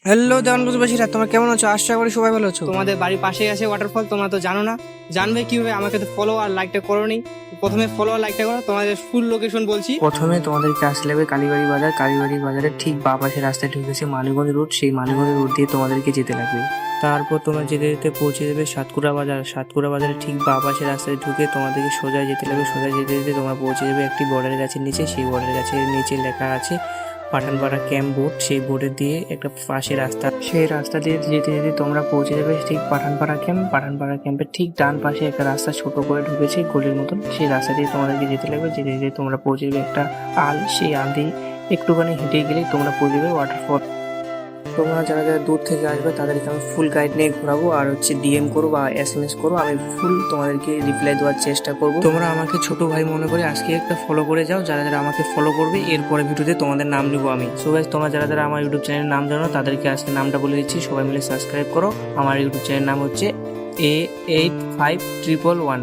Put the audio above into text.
Hello দেওয়ানগঞ্জবাসীরা, তোমরা কেমন আছো? আশা করি সবাই ভালো আছো। তোমাদের বাড়ির পাশেই আছে ওয়াটারফল, তোমরা তো জানো না। জানবে কিভাবে? আমাকে তো ফলো আর লাইকটা করো নি। প্রথমে ফলো আর লাইকটা করো। তোমাদের ফুল লোকেশন বলছি। প্রথমে তোমাদেরকে আসলে হবে কালীবাড়ি বাজার। কালীবাড়ি বাজারের ঠিক বাঁ পাশে রাস্তায় ঢুকেছে মানিকগঞ্জ রোড। সেই মানিকগঞ্জ রোড দিয়ে তোমাদেরকে যেতে লাগবে। তারপর তোমরা যেতে যেতে পৌঁছে যাবে সাতকুড়া বাজার। সাতকুড়া বাজারের ঠিক বাঁ পাশে রাস্তায় ঢুকে তোমাদেরকে সোজা যেতে লাগবে। সোজা যেতে যেতে তোমরা পৌঁছে যাবে একটি বড়ের গাছের নিচে। সেই বড়ের গাছের নিচে লেখা আছে পাঠানপাড়া ক্যাম্প বোর্ড। সেই বোর্ডের দিয়ে একটা পাশে রাস্তা, সেই রাস্তা দিয়ে যেতে যেতে তোমরা পৌঁছে যাবে ঠিক পাঠানপাড়া ক্যাম্প। পাঠানপাড়া ক্যাম্পের ঠিক ডান পাশে একটা রাস্তা ছোট করে ঢুকেছে গলির মতন। সেই রাস্তা দিয়ে তোমাদেরকে যেতে লাগবে। যেতে যেতে তোমরা পৌঁছে যাবে একটা আল। সেই আল দিয়ে একটুখানি হেঁটে গেলেই তোমরা পৌঁছে যাবে ওয়াটারফল। তোমরা যারা যারা দূর থেকে আসবে তাদেরকে আমি ফুল গাইড নিয়ে ঘোরাবো, আর ডিএম করো বা SMS করো, আমি ফুল তোমাদেরকে রিপ্লাই দেওয়ার চেষ্টা করবো। তোমরা আমাকে ছোট ভাই মনে করে আজকে একটা ফলো করে যাও। যারা যারা আমাকে ফলো করবে এরপরে ভিডিওতে তোমাদের নাম নিবো আমি। সো গাইস, তোমরা যারা যারা আমার ইউটিউব চ্যানেলের নাম জানো তাদেরকে আজকে নামটা বলে দিচ্ছি। সবাই মিলে সাবস্ক্রাইব করো। আমার ইউটিউব চ্যানেলের নাম হচ্ছে A8511।